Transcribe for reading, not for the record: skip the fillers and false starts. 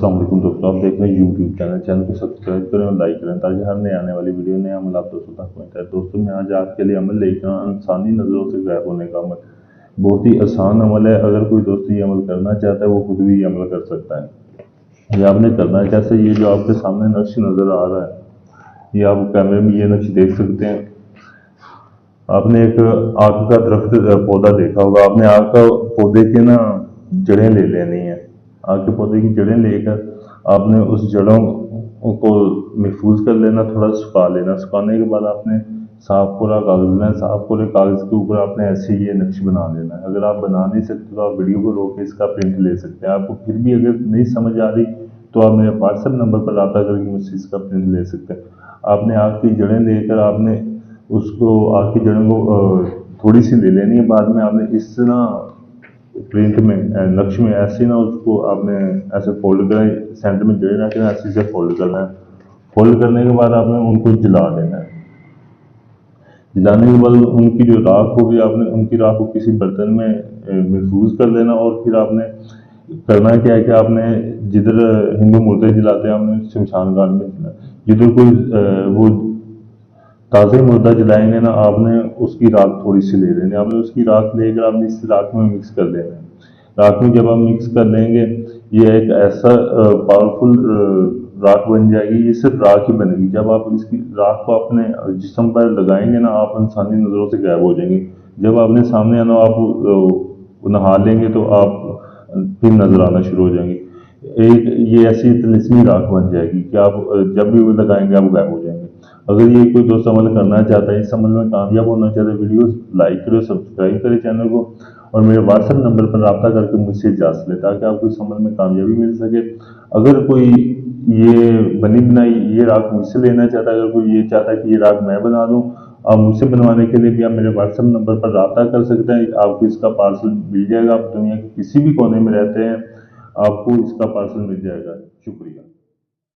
अस्सलाम वालेकुम दोस्तों, आप देख रहे हैं यूट्यूब चैनल को सब्सक्राइब करें और लाइक करें ताकि हर नए आने वाली वीडियो नए अमल आप दोस्तों तक पहुँचाए। दोस्तों मैं आज आपके लिए अमल लेकर आया हूं, इंसानी नज़रों से गायब होने का अमल। बहुत ही आसान अमल है। अगर कोई दोस्त ये अमल करना चाहता है वो खुद भी ये अमल कर सकता है। ये आपने करना है कैसे, ये जो आपके सामने नक्श नज़र आ रहा है, ये आप कैमरे में ये नक्श देख सकते हैं। आपने एक आक का दरख्त पौधा देखा होगा। आपने आक का पौधे के ना जड़ें ले लेनी है। आक के पौधे की जड़ें लेकर आपने उस जड़ों को महफूज कर लेना, थोड़ा सुखा लेना। सुखाने के बाद आपने साफ पूरा कागज लेना, साफ पूरे कागज के ऊपर आपने ऐसे ये नक्श बना लेना है। अगर आप बना नहीं सकते तो आप वीडियो को रोक के इसका प्रिंट ले सकते हैं। आपको फिर भी अगर नहीं समझ आ रही तो आप मेरे व्हाट्सएप नंबर पर रब्ता करके मुझसे इसका प्रिंट ले सकते हैं। आपने आक की जड़ें लेकर आपने उसको आग की जड़ों को थोड़ी सी ले लेनी है। बाद में आपने इस ना प्रिंट में नक्श में ऐसे ना उसको आपने ऐसे फोल्ड करना, सेंटर में जड़ें रखना, ऐसे से फोल्ड करना है। फोल्ड करने के बाद आपने उनको जला देना है। जलाने के बाद उनकी जो राख होगी आपने उनकी राख को किसी बर्तन में महफूज कर लेना। और फिर आपने करना क्या है कि आपने जिधर हिंदू मुर्दे जलाते हैं आपने शमशान घाट में जलाना। जिधर कोई वो ताज़े मुर्दा जलाएंगे ना, आपने उसकी राख थोड़ी सी ले लेनी। आपने उसकी राख लेकर आपने इस राख में मिक्स कर देना है। राख में जब आप मिक्स कर लेंगे ये एक ऐसा पावरफुल राख बन जाएगी। ये सिर्फ राख ही बनेगी। जब आप इसकी राख को अपने जिस्म पर लगाएंगे ना, आप इंसानी नज़रों से गायब हो जाएंगे। जब आपने सामने आना आप नहा लेंगे तो आप फिर नजर आना शुरू हो जाएंगे। एक ये ऐसी तिलिस्मी राख बन जाएगी कि आप जब भी वो लगाएंगे आप गायब हो जाएंगे। अगर ये कोई दोस्त अमल करना चाहता है, इस अमल में कामयाब होना चाहता है, वीडियो लाइक करें, सब्सक्राइब करें चैनल को और मेरे व्हाट्सएप नंबर पर रब्ता करके मुझसे इजाज़त लें ताकि आपको इस अमल में कामयाबी मिल सके। अगर कोई ये बनी बनाई ये राख मुझसे लेना चाहता है, अगर कोई ये चाहता है कि ये राख मैं बना दूं, आप मुझसे बनवाने के लिए भी आप मेरे व्हाट्सएप नंबर पर रब्ता कर सकते हैं। आपको इसका पार्सल मिल जाएगा। आप दुनिया के किसी भी कोने में रहते हैं आपको इसका पार्सल मिल जाएगा। शुक्रिया।